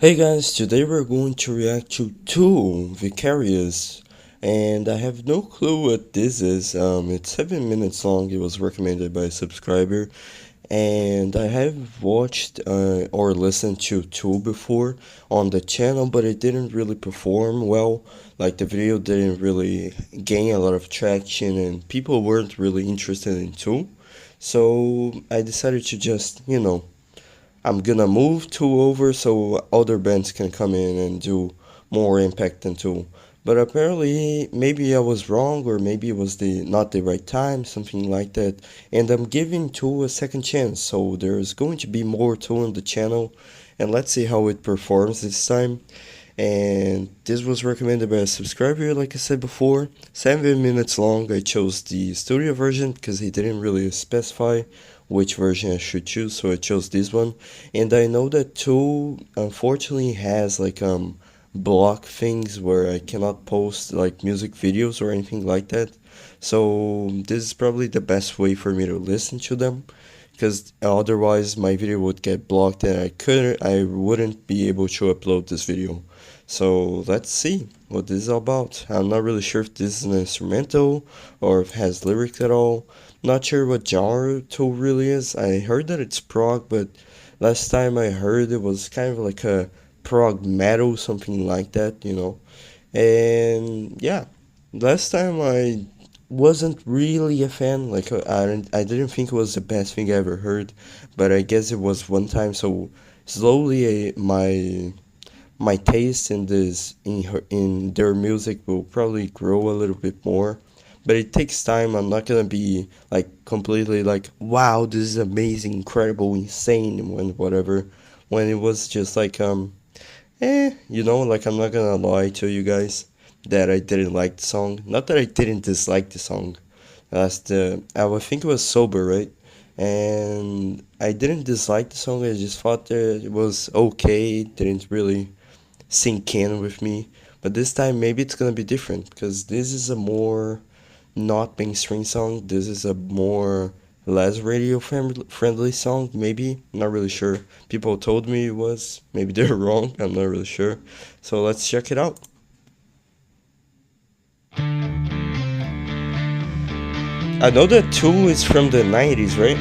Hey guys, today we're going to react to two Vicarious, and I have no clue what this is. It's 7 minutes long. It was recommended by a subscriber, and I have watched or listened to two before on the channel, but it didn't really perform well. Like the video didn't really gain a lot of traction, and people weren't really interested in two. So I decided to just, I'm gonna move two over so other bands can come in and do more impact than two. But apparently, maybe I was wrong, or maybe it was the not the right time, something like that. And I'm giving two a second chance, so there's going to be more two on the channel, and let's see how it performs this time. And this was recommended by a subscriber, like I said before. 7 minutes long. I chose the studio version because he didn't really specify which version I should choose, so I chose this one. And I know that 2 unfortunately has like block things where I cannot post like music videos or anything like that. So this is probably the best way for me to listen to them, because otherwise my video would get blocked and I wouldn't be able to upload this video. So let's see what this is all about. I'm not really sure if this is an instrumental or if it has lyrics at all. Not sure what genre Tool really is. I heard that it's prog, but last time I heard it was kind of like a prog metal, something like that. And yeah, last time I wasn't really a fan. Like I didn't think it was the best thing I ever heard, but I guess it was one time. So slowly, my taste in in their music will probably grow a little bit more, but it takes time. I'm not gonna be like completely like, wow, this is amazing, incredible, insane, when it was just like like, I'm not gonna lie to you guys that I didn't like the song. Not that I didn't dislike the song. I would think it was sober, right? And I didn't dislike the song. I just thought that it was okay. It didn't really sink in with me. But this time maybe it's gonna be different, because this is a more not mainstream song. This is a more less radio friendly song, maybe. I'm not really sure. People told me it was. Maybe they're wrong. I'm not really sure. So let's check it out. I know that 2 is from the 90s, right?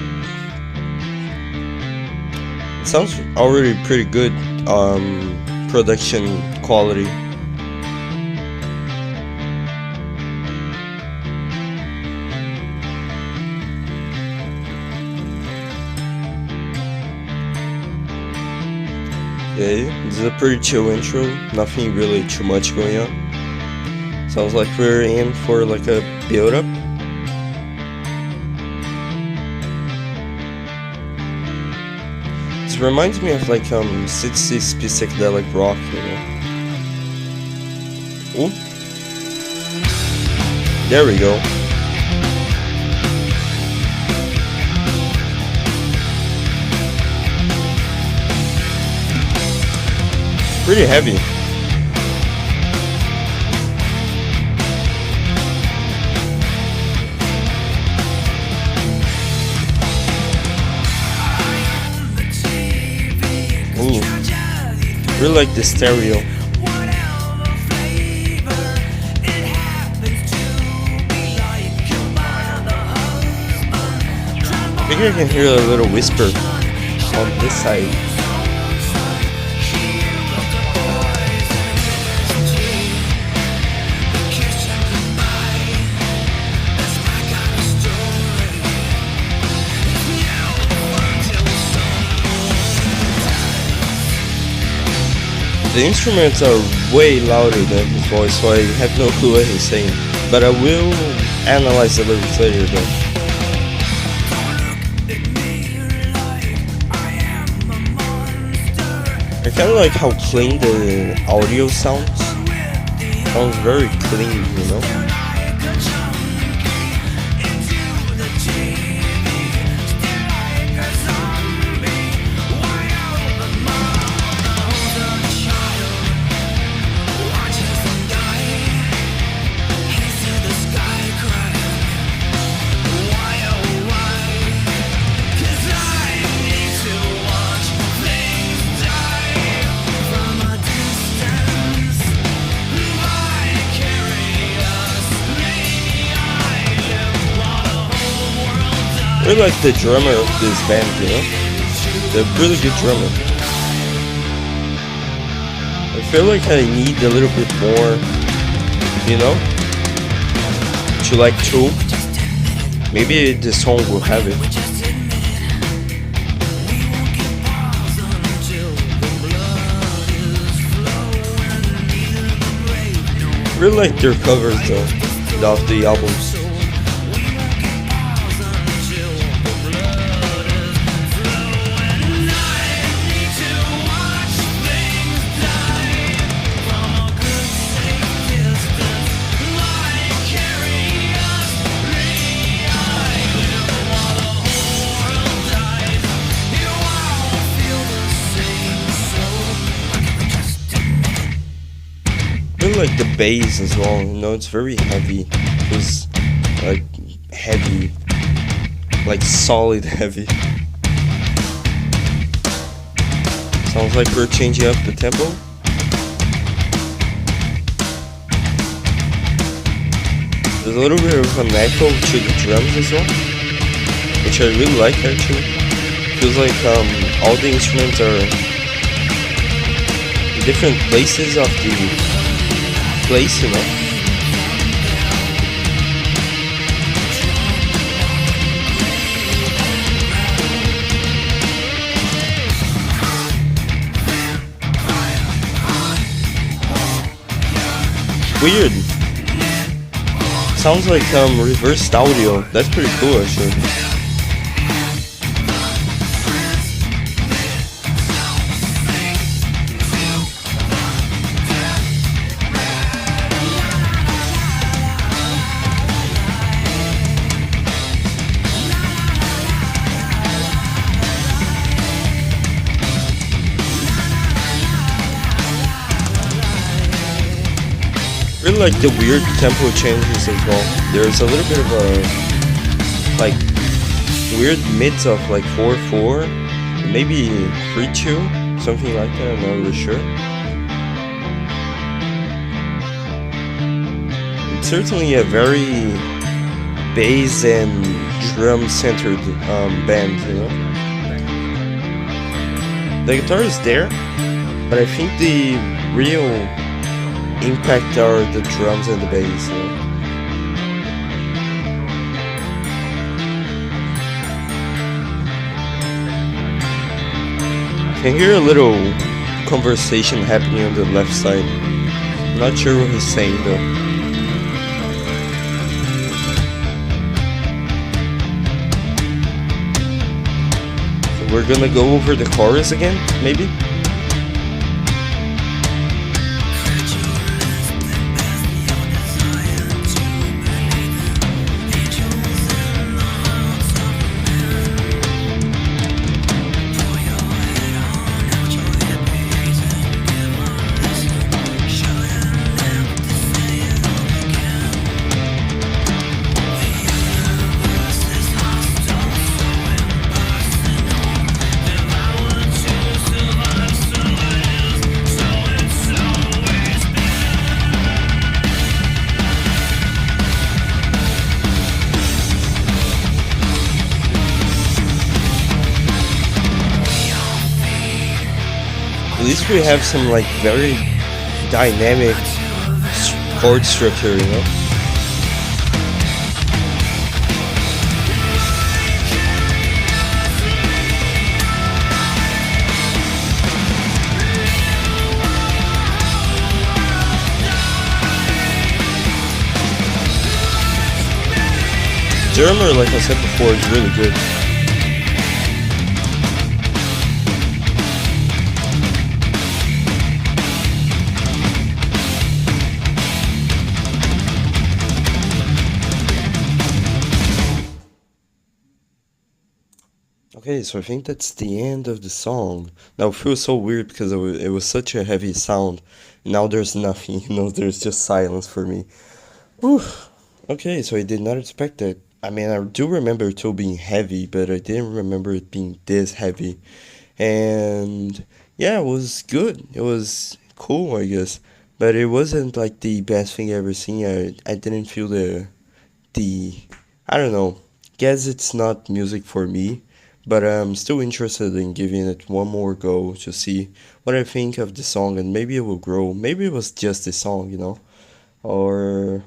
It sounds already pretty good. Production quality. Okay, this is a pretty chill intro. Nothing really too much going on. Sounds like we're in for like a build up. This reminds me of like 60s psychedelic rock, Ooh. There we go. Pretty heavy. Ooh. Really like the stereo. I think I can hear a little whisper on this side. The instruments are way louder than his voice, so I have no clue what he's saying. But I will analyze the lyrics later though. I kinda like how clean the audio sounds. Sounds very clean. really like the drummer of this band, you know? The really good drummer. I feel like I need a little bit more, you know? To like two. Maybe the song will have it. Really like their covers though, of the albums. Really like the bass as well, you know, it's very heavy. It's like heavy, like solid heavy. Sounds like we're changing up the tempo. There's a little bit of an echo to the drums as well, which I really like actually. Feels like all the instruments are in different places of the place, you know. Weird. Sounds like reversed audio. That's pretty cool actually. Really like the weird tempo changes as well. There's a little bit of a like weird mids of like 4/4, maybe 3/2, something like that. I'm not really sure. It's certainly a very bass and drum centered band, you know. The guitar is there, but I think the real impact are the drums and the bass, you know? Can hear a little conversation happening on the left side. I'm not sure what he's saying though. So we're gonna go over the chorus again, maybe? At least we have some like very dynamic chord structure, you know? Drummer, like I said before, is really good. Okay, so I think that's the end of the song. Now it feels so weird because it was such a heavy sound. Now there's nothing, you know, there's just silence for me. Whew. Okay, so I did not expect that. I mean, I do remember it still being heavy, but I didn't remember it being this heavy. And yeah, it was good. It was cool, I guess. But it wasn't like the best thing I ever seen. I didn't feel the I don't know, guess it's not music for me, but I'm still interested in giving it one more go to see what I think of the song, and maybe it will grow. Maybe it was just the song, or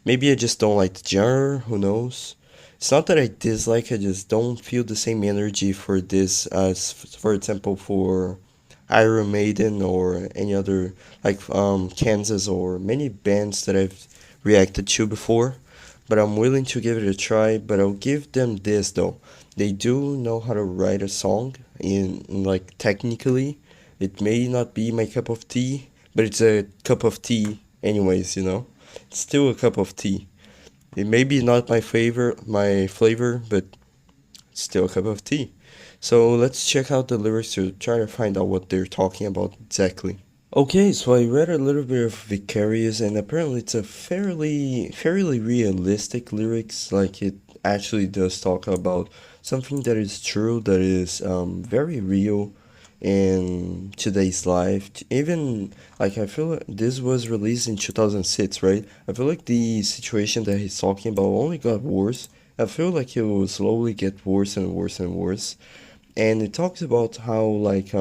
maybe I just don't like the genre, who knows? It's not that I dislike, I just don't feel the same energy for this as, for example, for Iron Maiden or any other, like Kansas or many bands that I've reacted to before. But I'm willing to give it a try, but I'll give them this though. They do know how to write a song in like technically. It may not be my cup of tea, but it's a cup of tea anyways. It's still a cup of tea. It may be not my flavor, but it's still a cup of tea. So let's check out the lyrics to try to find out what they're talking about exactly. Okay, so I read a little bit of Vicarious, and apparently it's a fairly realistic lyrics. Like it actually does talk about something that is true, that is very real in today's life. Even like I feel like this was released in 2006, right? I feel like the situation that he's talking about only got worse. I feel like it will slowly get worse and worse and worse. And it talks about how like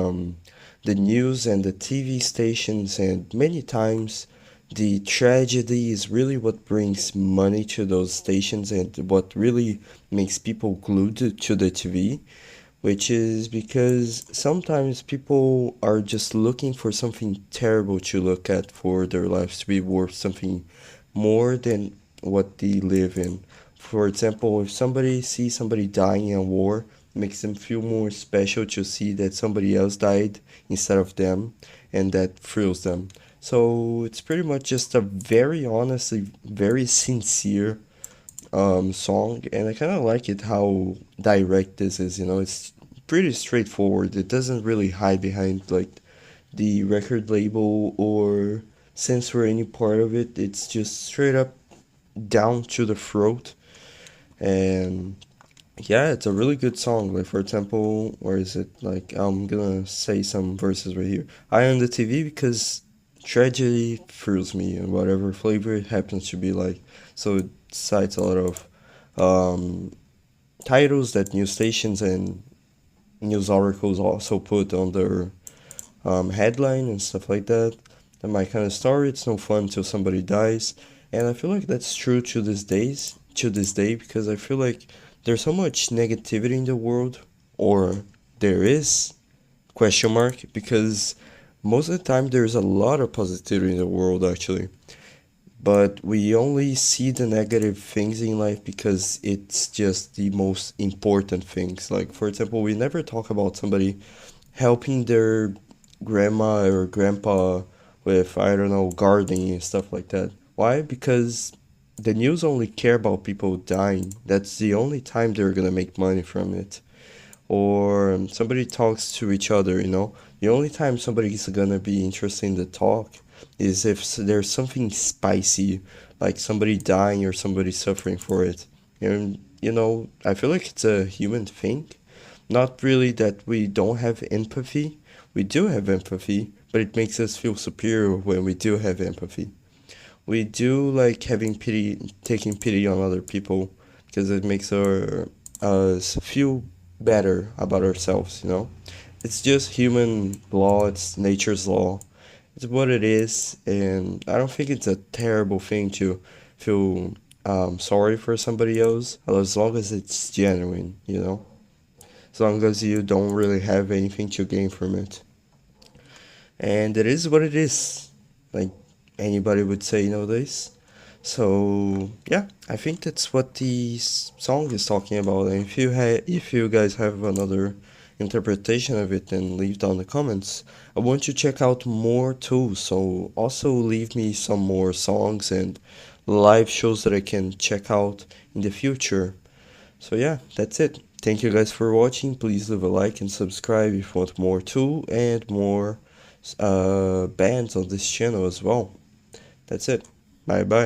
the news and the TV stations, and many times the tragedy is really what brings money to those stations and what really makes people glued to the TV, which is because sometimes people are just looking for something terrible to look at for their lives to be worth something more than what they live in. For example, if somebody sees somebody dying in a war, it makes them feel more special to see that somebody else died instead of them, and that thrills them. So it's pretty much just a very honestly, very sincere song, and I kind of like it how direct this is. It's pretty straightforward. It doesn't really hide behind like the record label or censor any part of it. It's just straight up down to the throat, and yeah, it's a really good song. Like for example, where is it? Like I'm gonna say some verses right here. I am the TV because tragedy thrills me, and whatever flavor it happens to be like. So it cites a lot of um, titles that news stations and news articles also put on their headline and stuff like that. And my kind of story, it's no fun till somebody dies. And I feel like that's true to this day, because I feel like there's so much negativity in the world, or there is, question mark, because most of the time there's a lot of positivity in the world actually, but we only see the negative things in life because it's just the most important things. Like for example, we never talk about somebody helping their grandma or grandpa with, I don't know, gardening and stuff like that. Why? Because the news only care about people dying. That's the only time they're gonna make money from it. Or somebody talks to each other. The only time somebody's gonna be interested in the talk is if there's something spicy, like somebody dying or somebody suffering for it. And I feel like it's a human thing. Not really that we don't have empathy. We do have empathy, but it makes us feel superior when we do have empathy. We do like having pity, taking pity on other people, because it makes us feel better about ourselves. It's just human law, it's nature's law. It's what it is, and I don't think it's a terrible thing to feel sorry for somebody else, as long as it's genuine. As long as you don't really have anything to gain from it. And it is what it is, like anybody would say nowadays. So yeah, I think that's what the song is talking about. And if you guys have another interpretation of it, then leave down the comments. I want you to check out more too, so also leave me some more songs and live shows that I can check out in the future. So yeah, that's it. Thank you guys for watching. Please leave a like and subscribe if you want more too, and more bands on this channel as well. That's it. Bye bye.